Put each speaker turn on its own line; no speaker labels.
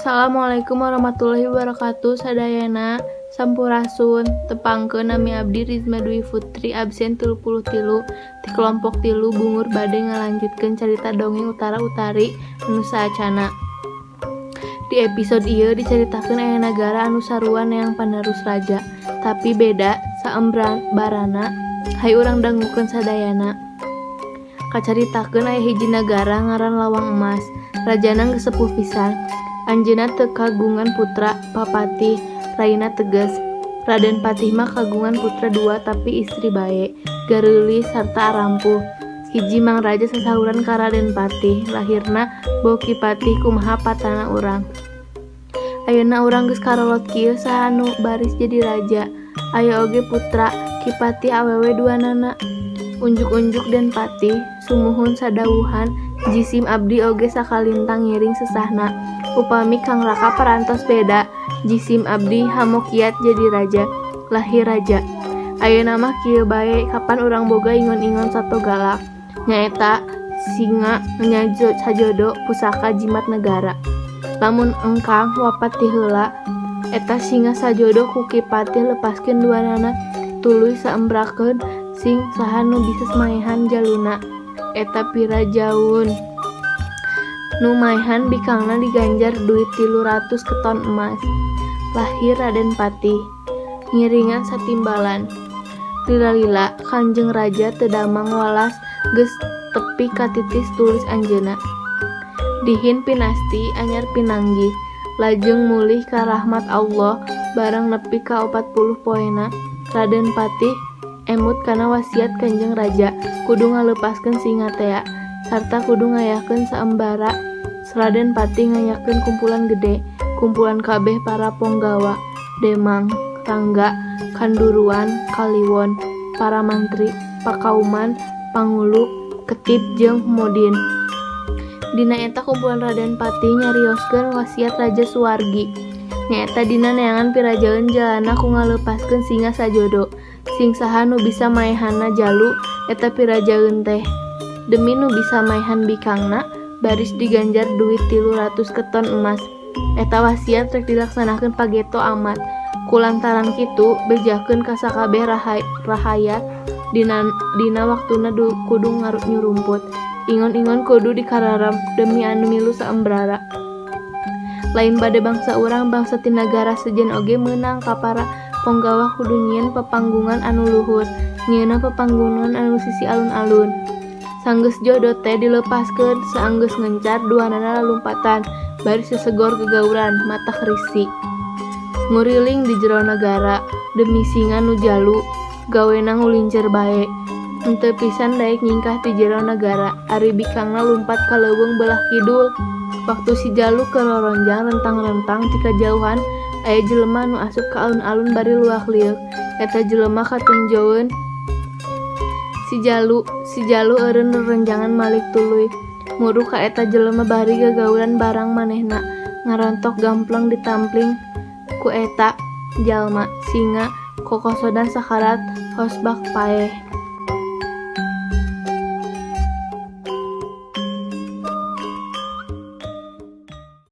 Assalamualaikum warahmatullahi wabarakatuh. Sadayana sampurasun tepangkeun nami abdi Rizma Dwi Putri absen 33 ti kelompok 3 bungur bade ngalanjutkeun carita dongeng utara-utari anu saacana. Di episode ieu dicaritakeun aya nagara anu sarua neang panerus raja, tapi beda saembarana. Hai urang dangukeun sadayana. Kacaritakeun aya hiji nagara ngaran Lawang Emas. Rajana geus sepuh pisan. Anjeunna teu kagungan putra papatih, raina tegas. Raden Patih mah kagungan putra 2 tapi istri bae, gareulis sarta arampuh. Hiji Mang Raja sasahuran ka Raden Patih, lahirna Bau Ki Patih kumaha patana urang. Ayeuna urang geus karolot kieu saha nu baris jadi raja. Aya oge putra Ki Patih awewe 2 nana. Unjuk-unjuk Den Patih sumuhun sadawuhan jisim abdi oge sakalintang ngiring sesahna. Upami Kang Raka parantos beda, jisim abdi hamo kiat jadi raja, lahir raja. Ayeuna mah kieu bae, kapan urang boga ingon-ingon sato galak. Nyaeta singa nyajo sajodo pusaka jimat negara. Lamun engkang wapat ti heula, eta singa sajodo ku Ki Patih lepaskeun 2 nana tuluy saembrakeun sing saha nu bisa maehan jaluna. Eta pirajaun nu maehan bikangna diganjar duit 300 keton emas. Lahir Raden Patih, ngiringan satimbalan. Lila-lila Kanjeng Raja teu damang walas geus tepi ka titis tulis anjeunna. Dihin pinasti anyar pinanggih, lajeng mulih ka rahmat Allah bareng nepi ka 40 poena. Raden Patih emut kana wasiat Kanjeng Raja kudu ngalepaskeun singa tea sarta kudu ngayakeun saembara. Raden Patih ngayakeun kumpulan gede, kumpulan kabeh para ponggawa, Demang, Rangga, Kanduruan, Kaliwon, para mantri, pakauman, pangulu, ketip jeung modin. Dina eta kumpulan Raden Patih nyarioskeun wasiat Raja Suwargi. Nyaeta dina neangan pirajaeun jalana ku ngalepaskeun singa sajodo. Sing saha nu bisa maehanna jalu eta pirajaeun teh. Demi nu bisa maehan bikangna baris diganjar duit 300 keton emas. Eta wasiat rek dilaksanakeun pageto amat. Kulantaran kitu bejakeun ka sakabeh rahayat dina waktuna kudu nyurumput. Ingon-ingon kudu dikararap demi anu milu saembrara. Lain bade bangsa urang, bangsa ti nagara sejen oge meunang ka para ponggawa kudu nyieun pepanggungan anu luhur, nyieunna pepanggungan anu sisi alun-alun. Sanggeus jodoh teh dilepaskeun saanggeus ngencar 2 nana lalumpatan, baris sesegor gegauran mata kerisi. Nguriling di jero nagara demi singa nu jalu, gawena ngulincer bae. Henteu pisan daek nyingkah ti jero nagara, ari bikangna lumpat ka leuweung belah kidul. Waktu si jalu keroronjang rentang-rentang ti kajauhan aya jelema nu asup ka alun-alun bari luak liuk. Eta jelema katunjoeun si jalu eureun rerenjangan malik tuluy. Muruh ka eta jelema bari gagauran barang manehna, ngarontok gampleng ditampling ku eta jalma. Singa kokosodan sakarat hosbak paeh.